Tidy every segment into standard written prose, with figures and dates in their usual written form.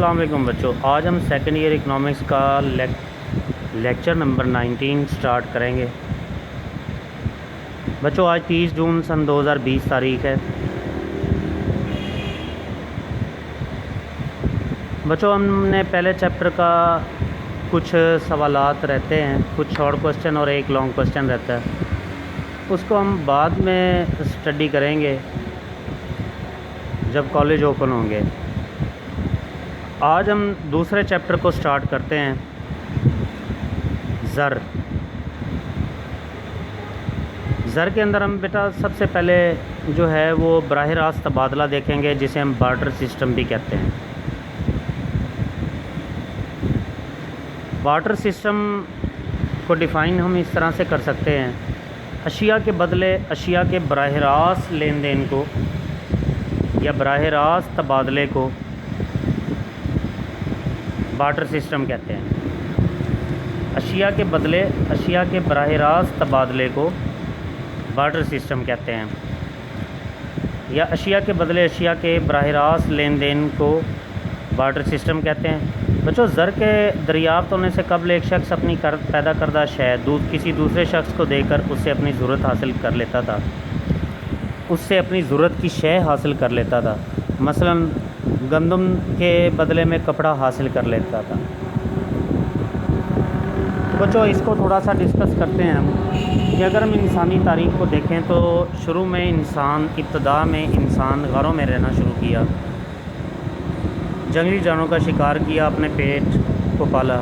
السلام علیکم بچوں، آج ہم سیکنڈ ایئر اکنامکس کا لیکچر نمبر 19 سٹارٹ کریں گے۔ بچوں آج 30 جون سن 2020 تاریخ ہے۔ بچوں ہم نے پہلے چیپٹر کا کچھ سوالات رہتے ہیں، کچھ شارٹ کوسچن اور ایک لانگ کوسچن رہتا ہے، اس کو ہم بعد میں اسٹڈی کریں گے جب کالج اوپن ہوں گے۔ آج ہم دوسرے چیپٹر کو سٹارٹ کرتے ہیں، زر۔ زر کے اندر ہم بیٹا سب سے پہلے جو ہے وہ براہ راست تبادلہ دیکھیں گے، جسے ہم بارٹر سسٹم بھی کہتے ہیں۔ بارٹر سسٹم کو ڈیفائن ہم اس طرح سے کر سکتے ہیں، اشیاء کے بدلے اشیاء کے براہ راست لین دین کو یا براہ راست تبادلے کو بارٹر سسٹم کہتے ہیں۔ اشیاء کے بدلے اشیاء کے براہ راست تبادلے کو بارٹر سسٹم کہتے ہیں، یا اشیاء کے بدلے اشیاء کے براہ راست لین دین کو بارٹر سسٹم کہتے ہیں۔ بچوں زر کے دریافت ہونے سے قبل ایک شخص اپنی پیدا کردہ شے کسی دوسرے شخص کو دے کر اس سے اپنی ضرورت حاصل کر لیتا تھا، اس سے اپنی ضرورت کی شے حاصل کر لیتا تھا۔ مثلاً گندم کے بدلے میں کپڑا حاصل کر لیتا تھا۔ تو بچوں اس کو تھوڑا سا ڈسکس کرتے ہیں ہم کہ اگر ہم انسانی تاریخ کو دیکھیں تو شروع میں ابتدا میں انسان غاروں میں رہنا شروع کیا، جنگلی جانوروں کا شکار کیا، اپنے پیٹ کو پالا،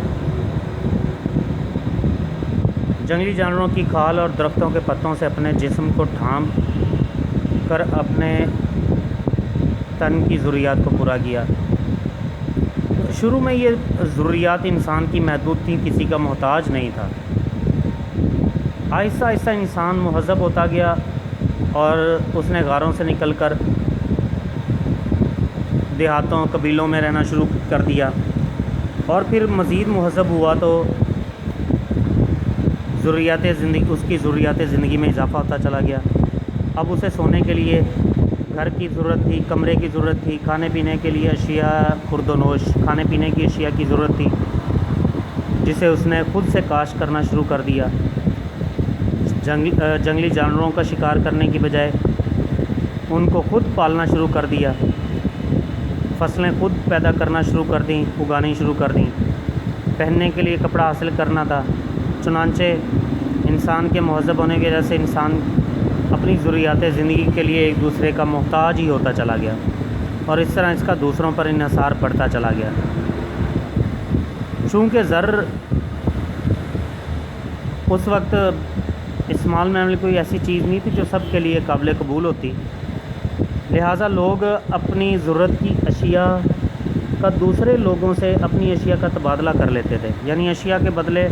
جنگلی جانوروں کی کھال اور درختوں کے پتوں سے اپنے جسم کو ڈھانپ کر اپنے تن کی ضروریات کو پورا کیا۔ شروع میں یہ ضروریات انسان کی محدود تھیں، کسی کا محتاج نہیں تھا۔ آہستہ آہستہ انسان مہذب ہوتا گیا اور اس نے غاروں سے نکل کر دیہاتوں قبیلوں میں رہنا شروع کر دیا، اور پھر مزید مہذب ہوا تو اس کی ضروریات زندگی میں اضافہ ہوتا چلا گیا۔ اب اسے سونے کے لیے گھر کی ضرورت تھی، کمرے کی ضرورت تھی، کھانے پینے کے لیے اشیاء خورد و نوش کھانے پینے کی اشیاء کی ضرورت تھی، جسے اس نے خود سے کاشت کرنا شروع کر دیا۔ جنگلی جانوروں کا شکار کرنے کی بجائے ان کو خود پالنا شروع کر دیا، فصلیں خود پیدا کرنا شروع کر دیں، اگانی شروع کر دیں، پہننے کے لیے کپڑا حاصل کرنا تھا۔ چنانچہ انسان کے مہذب ہونے کی وجہ سے انسان اپنی ضروریات زندگی کے لیے ایک دوسرے کا محتاج ہی ہوتا چلا گیا، اور اس طرح اس کا دوسروں پر انحصار پڑتا چلا گیا۔ چونکہ زر اس وقت استعمال میں عمل کوئی ایسی چیز نہیں تھی جو سب کے لیے قابل قبول ہوتی، لہٰذا لوگ اپنی ضرورت کی اشیاء کا دوسرے لوگوں سے اپنی اشیاء کا تبادلہ کر لیتے تھے، یعنی اشیاء کے بدلے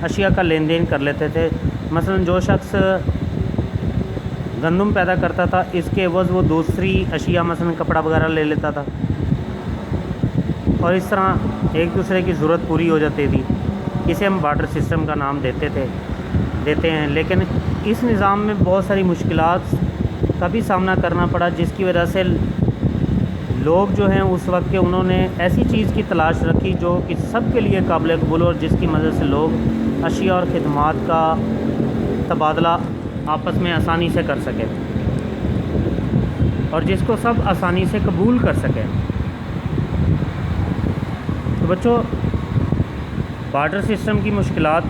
اشیاء کا لین دین کر لیتے تھے۔ مثلا جو شخص گندم پیدا کرتا تھا، اس کے عوض وہ دوسری اشیاء مثلا کپڑا وغیرہ لے لیتا تھا، اور اس طرح ایک دوسرے کی ضرورت پوری ہو جاتی تھی۔ اسے ہم بارٹر سسٹم کا نام دیتے ہیں، لیکن اس نظام میں بہت ساری مشکلات کا بھی سامنا کرنا پڑا، جس کی وجہ سے لوگ جو ہیں اس وقت کے انہوں نے ایسی چیز کی تلاش رکھی جو کہ سب کے لیے قابل قبول ہو، اور جس کی مدد سے لوگ اشیاء اور خدمات کا تبادلہ آپس میں آسانی سے کر سکے، اور جس کو سب آسانی سے قبول کر سکیں۔ تو بچوں بارٹر سسٹم کی مشکلات،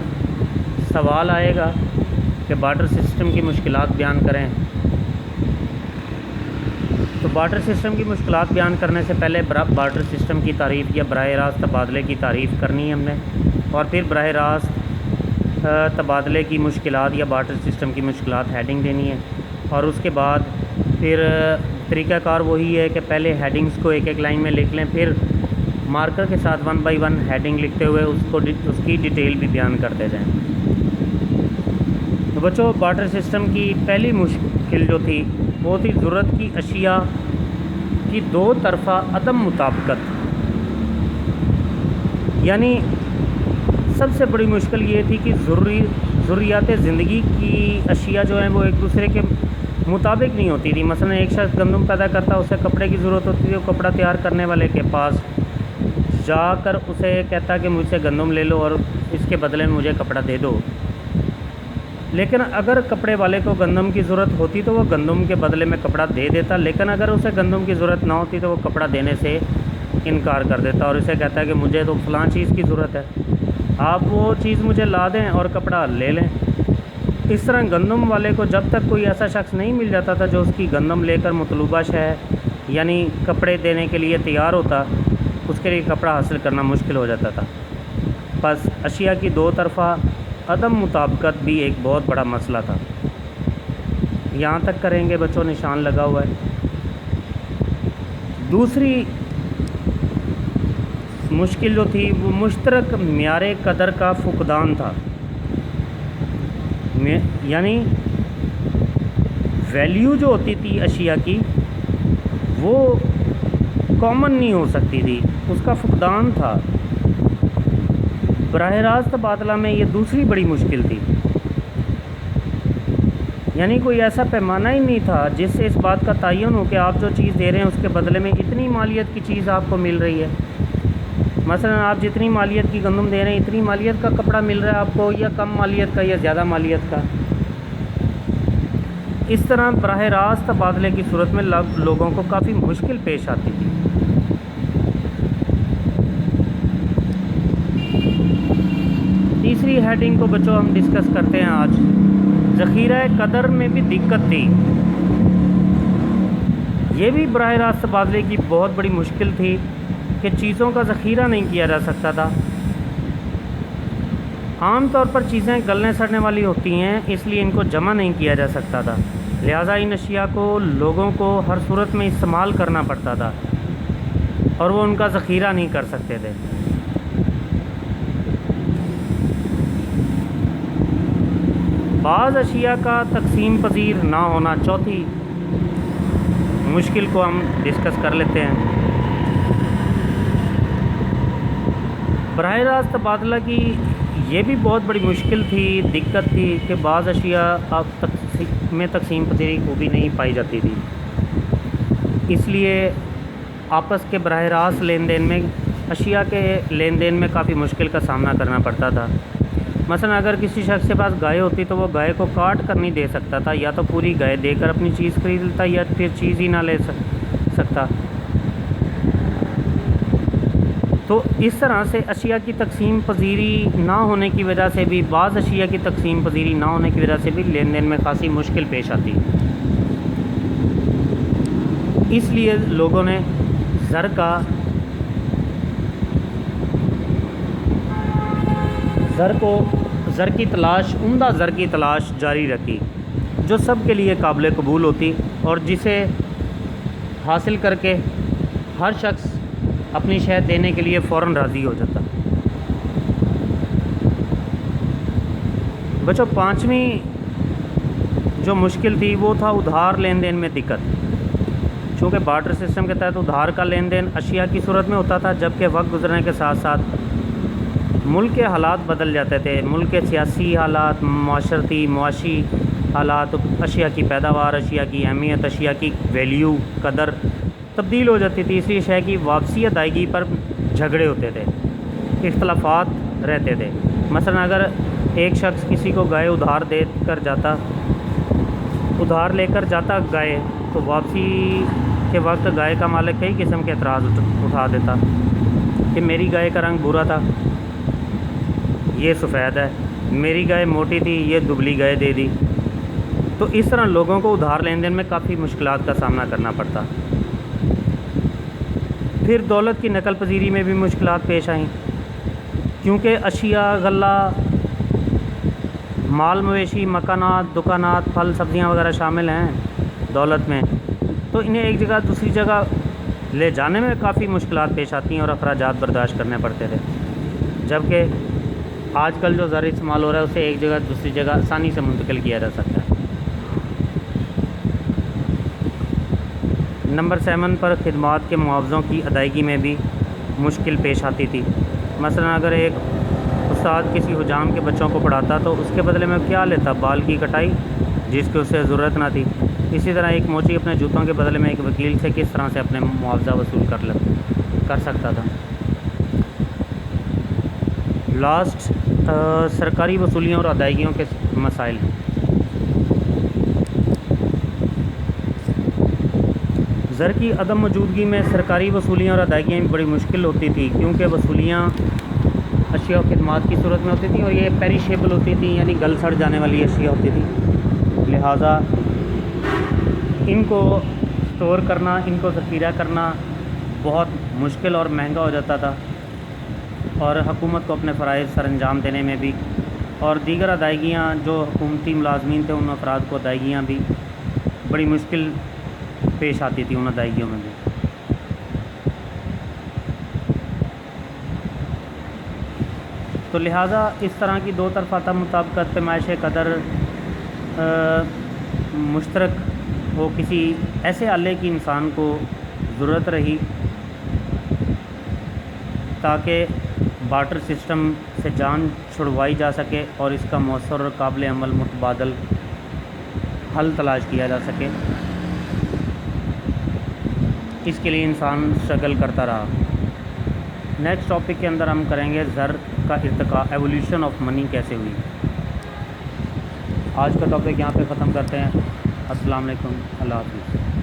سوال آئے گا کہ بارٹر سسٹم کی مشکلات بیان کریں، تو بارٹر سسٹم کی مشکلات بیان کرنے سے پہلے بارٹر سسٹم کی تعریف یا براہ راست تبادلے کی تعریف کرنی ہے ہم نے، اور پھر براہ راست تبادلے کی مشکلات یا بارٹر سسٹم کی مشکلات ہیڈنگ دینی ہے، اور اس کے بعد پھر طریقہ کار وہی ہے کہ پہلے ہیڈنگز کو ایک ایک لائن میں لکھ لیں، پھر مارکر کے ساتھ 1 بائی 1 ہیڈنگ لکھتے ہوئے اس کی ڈیٹیل بھی بیان کرتے جائیں۔ تو بچوں بارٹر سسٹم کی پہلی مشکل جو تھی وہ تھی ضرورت کی اشیاء کی دو طرفہ عدم مطابقت، یعنی سب سے بڑی مشکل یہ تھی کہ ضروریات زندگی کی اشیاء جو ہیں وہ ایک دوسرے کے مطابق نہیں ہوتی تھی۔ مثلا ایک شخص گندم پیدا کرتا، اسے کپڑے کی ضرورت ہوتی تھی، وہ کپڑا تیار کرنے والے کے پاس جا کر اسے کہتا کہ مجھ سے گندم لے لو اور اس کے بدلے میں مجھے کپڑا دے دو، لیکن اگر کپڑے والے کو گندم کی ضرورت ہوتی تو وہ گندم کے بدلے میں کپڑا دے دیتا، لیکن اگر اسے گندم کی ضرورت نہ ہوتی تو وہ کپڑا دینے سے انکار کر دیتا اور اسے کہتا ہے کہ مجھے تو فلاں چیز کی ضرورت ہے، آپ وہ چیز مجھے لا دیں اور کپڑا لے لیں۔ اس طرح گندم والے کو جب تک کوئی ایسا شخص نہیں مل جاتا تھا جو اس کی گندم لے کر مطلوبہ شے یعنی کپڑے دینے کے لیے تیار ہوتا، اس کے لیے کپڑا حاصل کرنا مشکل ہو جاتا تھا۔ پس اشیاء کی دو طرفہ عدم مطابقت بھی ایک بہت بڑا مسئلہ تھا۔ یہاں تک کریں گے بچوں، نشان لگا ہوا ہے۔ دوسری مشکل جو تھی وہ مشترک معیار قدر کا فقدان تھا، یعنی ویلیو جو ہوتی تھی اشیاء کی وہ کامن نہیں ہو سکتی تھی، اس کا فقدان تھا۔ براہ راست تبادلہ میں یہ دوسری بڑی مشکل تھی، یعنی کوئی ایسا پیمانہ ہی نہیں تھا جس سے اس بات کا تعین ہو کہ آپ جو چیز دے رہے ہیں اس کے بدلے میں اتنی مالیت کی چیز آپ کو مل رہی ہے۔ مثلا آپ جتنی مالیت کی گندم دے رہے ہیں اتنی مالیت کا کپڑا مل رہا ہے آپ کو، یا کم مالیت کا یا زیادہ مالیت کا۔ اس طرح براہ راست تبادلے کی صورت میں لوگوں کو کافی مشکل پیش آتی تھی۔ تیسری ہیڈنگ کو بچوں ہم ڈسکس کرتے ہیں آج، ذخیرہ قدر میں بھی دقت تھی۔ یہ بھی براہ راست تبادلے کی بہت بڑی مشکل تھی کہ چیزوں کا ذخیرہ نہیں کیا جا سکتا تھا۔ عام طور پر چیزیں گلنے سڑنے والی ہوتی ہیں، اس لیے ان کو جمع نہیں کیا جا سکتا تھا، لہٰذا ان اشیاء کو لوگوں کو ہر صورت میں استعمال کرنا پڑتا تھا اور وہ ان کا ذخیرہ نہیں کر سکتے تھے۔ بعض اشیاء کا تقسیم پذیر نہ ہونا، چوتھی مشکل کو ہم ڈسکس کر لیتے ہیں۔ براہ راست تبادلہ کی یہ بھی بہت بڑی مشکل تھی، دقت تھی کہ بعض اشیاء میں تقسیم پذیری خوبی نہیں پائی جاتی تھی، اس لیے آپس کے براہ راست لین دین میں اشیاء کے لین دین میں کافی مشکل کا سامنا کرنا پڑتا تھا۔ مثلا اگر کسی شخص کے پاس گائے ہوتی تو وہ گائے کو کاٹ کر نہیں دے سکتا تھا، یا تو پوری گائے دے کر اپنی چیز خرید لیتا یا پھر چیز ہی نہ لے سکتا۔ تو اس طرح سے اشیاء کی تقسیم پذیری نہ ہونے کی وجہ سے بھی، بعض اشیاء کی تقسیم پذیری نہ ہونے کی وجہ سے بھی لین دین میں خاصی مشکل پیش آتی۔ اس لیے لوگوں نے زر کی تلاش، عمدہ زر کی تلاش جاری رکھی جو سب کے لیے قابل قبول ہوتی اور جسے حاصل کر کے ہر شخص اپنی شے دینے کے لیے فوراً راضی ہو جاتا۔ بچوں پانچویں جو مشکل تھی وہ تھا ادھار لین دین میں دقت۔ چونکہ بارٹر سسٹم کے تحت ادھار کا لین دین اشیاء کی صورت میں ہوتا تھا، جبکہ وقت گزرنے کے ساتھ ساتھ ملک کے حالات بدل جاتے تھے، ملک کے سیاسی حالات، معاشرتی معاشی حالات، اشیاء کی پیداوار، اشیاء کی اہمیت، اشیاء کی ویلیو، قدر تبدیل ہو جاتی تھی، اس لیے شے کی واپسی ادائیگی پر جھگڑے ہوتے تھے، اختلافات رہتے تھے۔ مثلا اگر ایک شخص کسی کو گائے ادھار لے کر جاتا گائے، تو واپسی کے وقت گائے کا مالک کئی قسم کے اعتراض اٹھا دیتا کہ میری گائے کا رنگ برا تھا، یہ سفید ہے، میری گائے موٹی تھی، یہ دبلی گائے دے دی۔ تو اس طرح لوگوں کو ادھار لین دین میں کافی مشکلات کا سامنا کرنا پڑتا۔ پھر دولت کی نقل پذیری میں بھی مشکلات پیش آئیں، کیونکہ اشیاء، غلہ، مال مویشی، مکانات، دکانات، پھل سبزیاں وغیرہ شامل ہیں دولت میں، تو انہیں ایک جگہ دوسری جگہ لے جانے میں کافی مشکلات پیش آتی ہیں اور اخراجات برداشت کرنے پڑتے تھے، جبکہ آج کل جو زر استعمال ہو رہا ہے اسے ایک جگہ دوسری جگہ آسانی سے منتقل کیا جا سکتا ہے۔ نمبر 7 پر خدمات کے معاوضوں کی ادائیگی میں بھی مشکل پیش آتی تھی۔ مثلا اگر ایک استاد کسی حجام کے بچوں کو پڑھاتا تو اس کے بدلے میں کیا لیتا؟ بال کی کٹائی، جس کی اسے ضرورت نہ تھی۔ اسی طرح ایک موچی اپنے جوتوں کے بدلے میں ایک وکیل سے کس طرح سے اپنے معاوضہ وصول کر سکتا تھا۔ لاسٹ سرکاری وصولیوں اور ادائیگیوں کے مسائل۔ زر کی عدم موجودگی میں سرکاری وصولیاں اور ادائیگیاں بڑی مشکل ہوتی تھی، کیونکہ وصولیاں اشیاء و خدمات کی صورت میں ہوتی تھیں اور یہ پیریشیبل ہوتی تھیں، یعنی گل سڑ جانے والی اشیاء ہوتی تھیں، لہٰذا ان کو اسٹور کرنا، ان کو ذخیرہ کرنا بہت مشکل اور مہنگا ہو جاتا تھا، اور حکومت کو اپنے فرائض سر انجام دینے میں بھی، اور دیگر ادائیگیاں جو حکومتی ملازمین تھے ان افراد کو ادائیگیاں بھی بڑی مشکل پیش آتی تھی ان ادائیگیوں میں بھی۔ تو لہٰذا اس طرح کی دو طرفہ مطابقت پیمائش قدر مشترک ہو کسی ایسے آلے کی انسان کو ضرورت رہی تاکہ بارٹر سسٹم سے جان چھڑوائی جا سکے اور اس کا مؤثر اور قابل عمل متبادل حل تلاش کیا جا سکے۔ اس کے لیے انسان اسٹرگل کرتا رہا۔ نیکسٹ ٹاپک کے اندر ہم کریں گے زر کا ارتقاء، ایولیوشن آف منی کیسے ہوئی۔ آج کا ٹاپک یہاں پہ ختم کرتے ہیں۔ السلام علیکم، اللہ حافظ۔